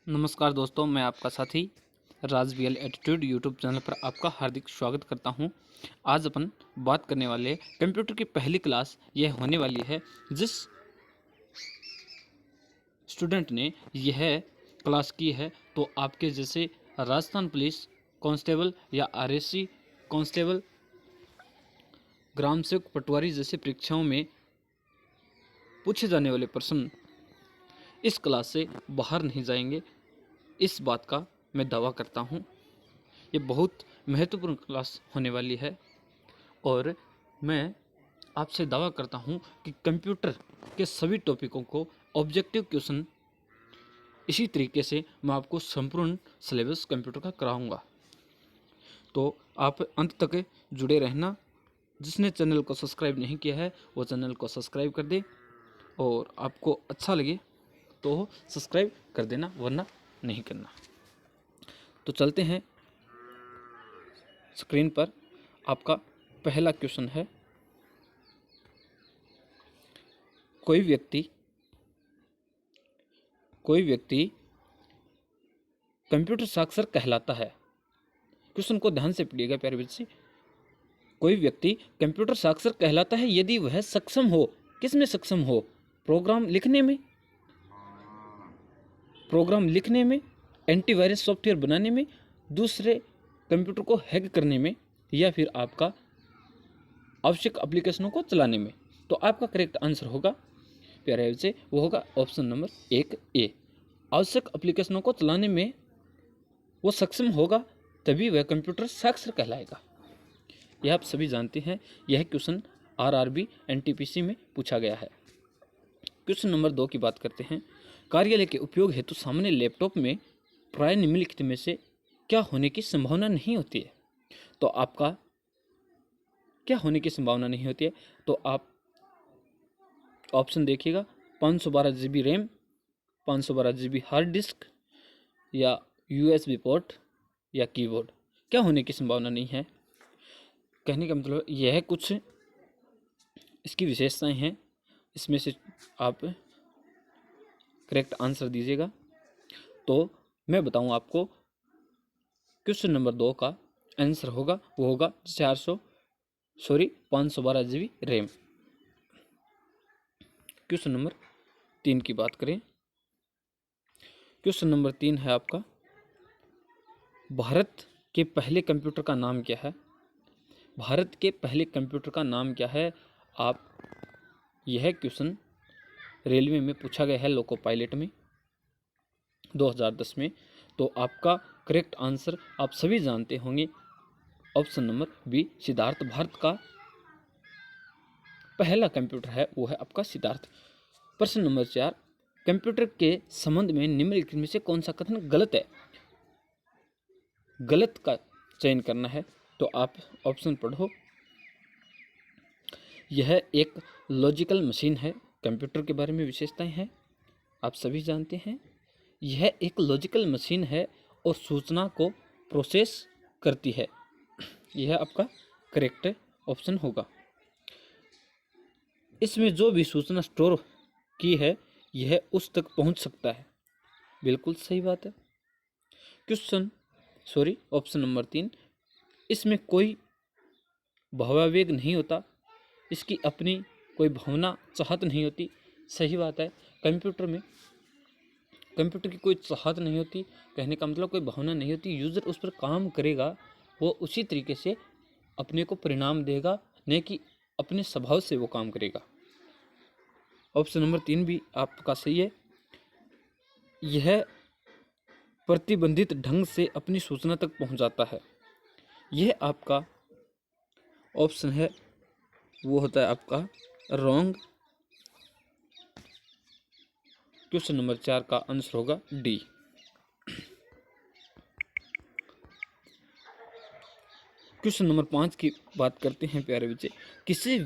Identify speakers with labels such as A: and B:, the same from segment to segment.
A: नमस्कार दोस्तों, मैं आपका साथी Raj V L attitude YouTube channel पर आपका हार्दिक स्वागत करता हूं। आज अपन बात करने वाले कंप्यूटर की पहली क्लास यह होने वाली है। जिस स्टूडेंट ने यह क्लास की है तो आपके जैसे राजस्थान पुलिस कांस्टेबल या आरएससी कांस्टेबल, ग्राम सेवक, पटवारी जैसे परीक्षाओं में पूछे जाने वाले प्रश्न इस क्लास से बाहर नहीं जाएंगे। इस बात का मैं दावा करता हूँ। ये बहुत महत्वपूर्ण क्लास होने वाली है और मैं आपसे दावा करता हूँ कि कंप्यूटर के सभी टॉपिकों को ऑब्जेक्टिव क्वेश्चन इसी तरीके से मैं आपको संपूर्ण सिलेबस कंप्यूटर का कराऊंगा। तो आप अंत तक जुड़े रहना। जिसने चैनल को सब्सक्राइब नहीं किया है वो चैनल को सब्सक्राइब कर दे और आपको अच्छा लगे तो सब्सक्राइब कर देना, वरना नहीं करना। तो चलते हैं स्क्रीन पर। आपका पहला क्वेश्चन है, कोई व्यक्ति कंप्यूटर साक्षर कहलाता है। क्वेश्चन को ध्यान से पढ़िएगा प्यारे बच्चे। कोई व्यक्ति कंप्यूटर साक्षर कहलाता है यदि वह सक्षम हो। किसमें सक्षम हो? प्रोग्राम लिखने में, एंटीवायरस सॉफ्टवेयर बनाने में, दूसरे कंप्यूटर को हैक करने में, या फिर आपका आवश्यक एप्लीकेशनों को चलाने में। तो आपका करेक्ट आंसर होगा प्यारे बच्चे, वो होगा ऑप्शन नंबर 1A। आवश्यक एप्लीकेशनों को चलाने में वो सक्षम होगा तभी वह कंप्यूटर साक्षर कहलाएगा। यह आप सभी जानते हैं। यह क्वेश्चन आरआरबी एनटीपीसी में पूछा गया है। क्वेश्चन नंबर 2 की बात करते हैं। कार्यालय के उपयोग हेतु सामान्य लैपटॉप में प्राय निम्नलिखित में से क्या होने की संभावना नहीं होती है? तो आपका क्या होने की संभावना नहीं होती है? तो आप ऑप्शन देखिएगा। 512 GB RAM, 512 GB hard disk, या USB पोर्ट, या कीबोर्ड। क्या होने की संभावना नहीं है? कहने का मतलब यह कुछ इसकी विशेषताएं हैं, इसमें से आप करेक्ट आंसर दीजिएगा। तो मैं बताऊं आपको, क्वेश्चन नंबर 2 का आंसर होगा वो होगा 512 GB रैम। क्वेश्चन नंबर 3 की बात करें। क्वेश्चन नंबर 3 है आपका, भारत के पहले कंप्यूटर का नाम क्या है? भारत के पहले कंप्यूटर का नाम क्या है? आप यह क्वेश्चन रेलवे में पूछा गया है, लोको पायलट में 2010 में। तो आपका करेक्ट आंसर आप सभी जानते होंगे, option number B, Siddharth. Bharat का पहला कंप्यूटर है वो है आपका सिद्धार्थ। प्रश्न नंबर 4, कंप्यूटर के संबंध में निम्नलिखित में से कौन सा कथन गलत है? गलत का चयन करना है। तो आप ऑप्शन पढ़ो। यह एक लॉजिकल मशीन है। कंप्यूटर के बारे में विशेषताएं हैं, आप सभी जानते हैं। यह एक लॉजिकल मशीन है और सूचना को प्रोसेस करती है। यह आपका करेक्ट ऑप्शन होगा। इसमें जो भी सूचना स्टोर की है यह उस तक पहुंच सकता है। बिल्कुल सही बात है। ऑप्शन नंबर 3, इसमें कोई भावावेग नहीं होता, इसकी अपनी कोई भावना चाहत नहीं होती। सही बात है। कंप्यूटर की कोई चाहत नहीं होती, कहने का मतलब कोई भावना नहीं होती। यूज़र उस पर काम करेगा, वो उसी तरीके से अपने को परिणाम देगा, न कि अपने स्वभाव से वो काम करेगा। ऑप्शन नंबर 3 भी आपका सही है। यह प्रतिबंधित ढंग से अपनी सूचना तक पहुंचाता है। यह आपका ऑप्शन है वो होता है आपका रॉन्ग। क्वेश्चन नंबर 4 का आंसर होगा डी। क्वेश्चन नंबर 5 की बात करते हैं प्यारे बच्चे। किसी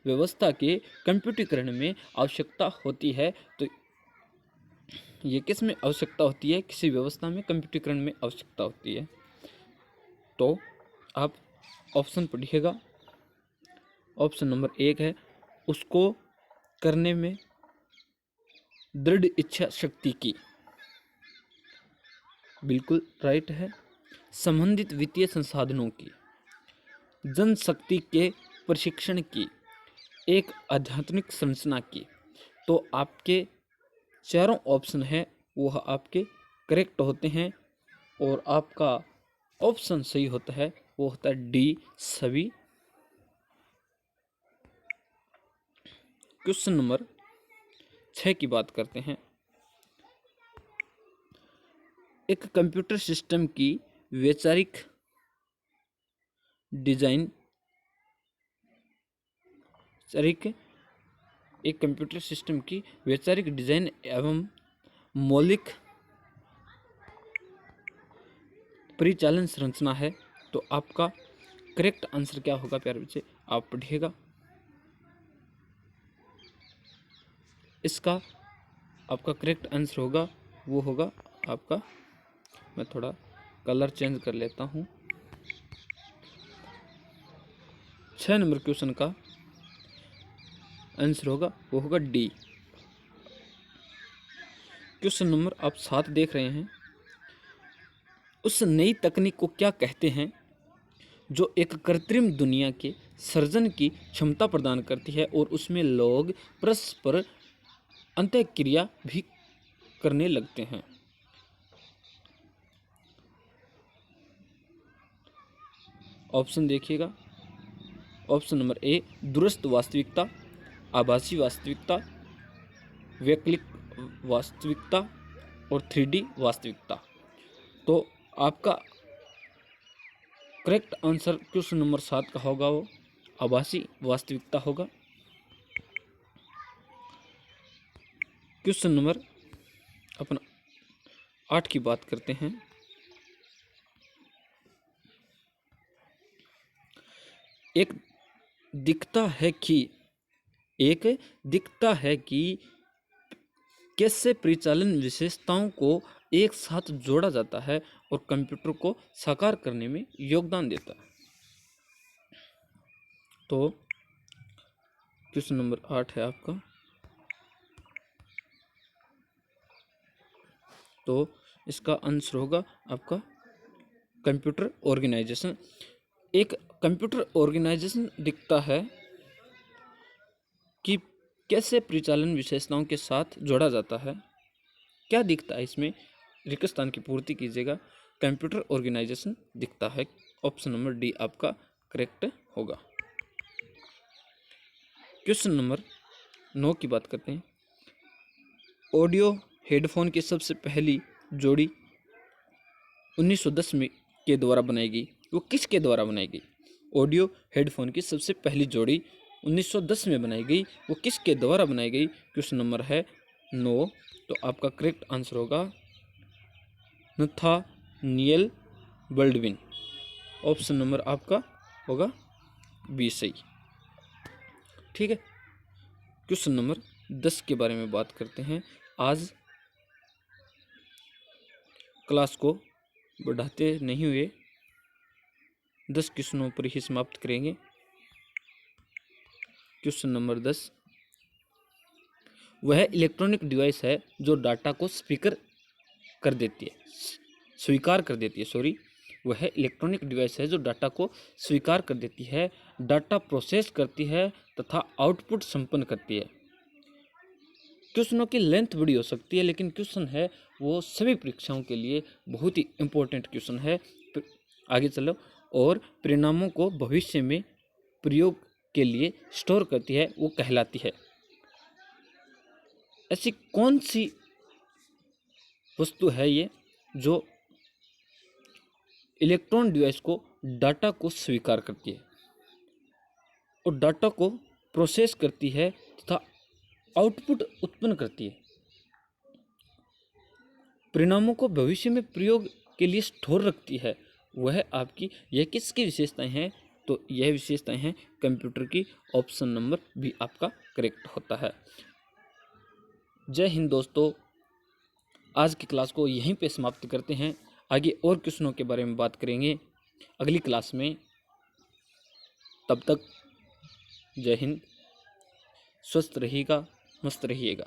A: व्यवस्था के कंप्यूटरीकरण में आवश्यकता होती है। तो ये किस में आवश्यकता होती है? किसी व्यवस्था में कंप्यूटरीकरण में आवश्यकता होती है। तो आप ऑप्शन पढ़िएगा। ऑप्शन नंबर 1 है, उसको करने में दृढ़ इच्छा शक्ति की, बिल्कुल राइट है। संबंधित वित्तीय संसाधनों की, जनशक्ति के प्रशिक्षण की, एक आध्यात्मिक संरचना की। तो आपके चारों ऑप्शन हैं वह आपके करेक्ट होते हैं और आपका ऑप्शन सही होता है वो होता है डी सभी। क्वेश्चन नंबर 6 की बात करते हैं। एक कंप्यूटर सिस्टम की वैचारिक डिजाइन एक कंप्यूटर सिस्टम की वैचारिक डिजाइन एवं मौलिक परिचालन संरचना है। तो आपका करेक्ट आंसर क्या होगा प्यारे बच्चे, आप पढ़िएगा। इसका आपका करेक्ट आंसर होगा वो होगा आपका, मैं थोड़ा कलर चेंज कर लेता हूँ। 6 नंबर क्वेश्चन का आंसर होगा वो होगा डी। क्वेश्चन नंबर आप 7 देख रहे हैं। उस नई तकनीक को क्या कहते हैं जो एक कृत्रिम दुनिया के सृजन की क्षमता प्रदान करती है और उसमें लोग परस्पर अंतःक्रिया भी करने लगते हैं। ऑप्शन देखिएगा। ऑप्शन नंबर ए दूरस्थ वास्तविकता, आभासी वास्तविकता, वैकल्पिक वास्तविकता और 3D वास्तविकता। तो आपका करेक्ट आंसर क्वेश्चन नंबर 7 का होगा वो आभासी वास्तविकता होगा। क्वेश्चन नंबर अपना 8 की बात करते हैं। एक दिखता है कि कैसे परिचालन विशेषताओं को एक साथ जोड़ा जाता है और कंप्यूटर को साकार करने में योगदान देता है। तो क्वेश्चन नंबर 8 है आपका। तो इसका आंसर होगा आपका कंप्यूटर ऑर्गेनाइजेशन। एक कंप्यूटर ऑर्गेनाइजेशन दिखता है कि कैसे परिचालन विशेषताओं के साथ जोड़ा जाता है। क्या दिखता है इसमें, रिक्त स्थान की पूर्ति कीजिएगा। कंप्यूटर ऑर्गेनाइजेशन दिखता है। ऑप्शन नंबर डी आपका करेक्ट होगा। क्वेश्चन नंबर 9 की बात करते हैं। ऑडियो हेडफोन की सबसे पहली जोड़ी 1910 में के द्वारा बनाई गई, वो किसके द्वारा बनाई गई? ऑडियो हेडफोन की सबसे पहली जोड़ी 1910 में बनाई गई, वो किसके द्वारा बनाई गई? क्वेश्चन नंबर है 9। तो आपका करेक्ट आंसर होगा नथानिएल बल्डविन। ऑप्शन नंबर आपका होगा बी सही। ठीक है। क्वेश्चन नंबर 10 के बारे में बात करते हैं। आज क्लास को बढ़ाते नहीं हुए 10 क्वेश्चनों पर ही समाप्त करेंगे। क्वेश्चन नंबर 10, वह इलेक्ट्रॉनिक डिवाइस है जो डाटा को स्वीकार कर देती है। वह इलेक्ट्रॉनिक डिवाइस है जो डाटा को स्वीकार कर देती है, डाटा प्रोसेस करती है तथा आउटपुट संपन्न करती है। क्वेश्चनों की लेंथ बड़ी हो सकती है, लेकिन क्वेश्चन है वो सभी परीक्षाओं के लिए बहुत ही इम्पोर्टेंट क्वेश्चन है। आगे चलो। और परिणामों को भविष्य में प्रयोग के लिए स्टोर करती है, वो कहलाती है। ऐसी कौन सी वस्तु है ये जो इलेक्ट्रॉन डिवाइस को डाटा को स्वीकार करती है और डाटा को प्रोसेस करती है तथा आउटपुट उत्पन्न करती है, परिणामों को भविष्य में प्रयोग के लिए स्टोर रखती है? वह आपकी यह किसकी विशेषताएं हैं? तो यह विशेषताएं हैं कंप्यूटर की। ऑप्शन नंबर भी आपका करेक्ट होता है। जय हिंद दोस्तों, आज की क्लास को यहीं पे समाप्त करते हैं। आगे और क्वेश्चनों के बारे में बात करेंगे अगली क्लास में। तब तक जय हिंद, स्वस्थ रहिएगा, मस्त रहिएगा।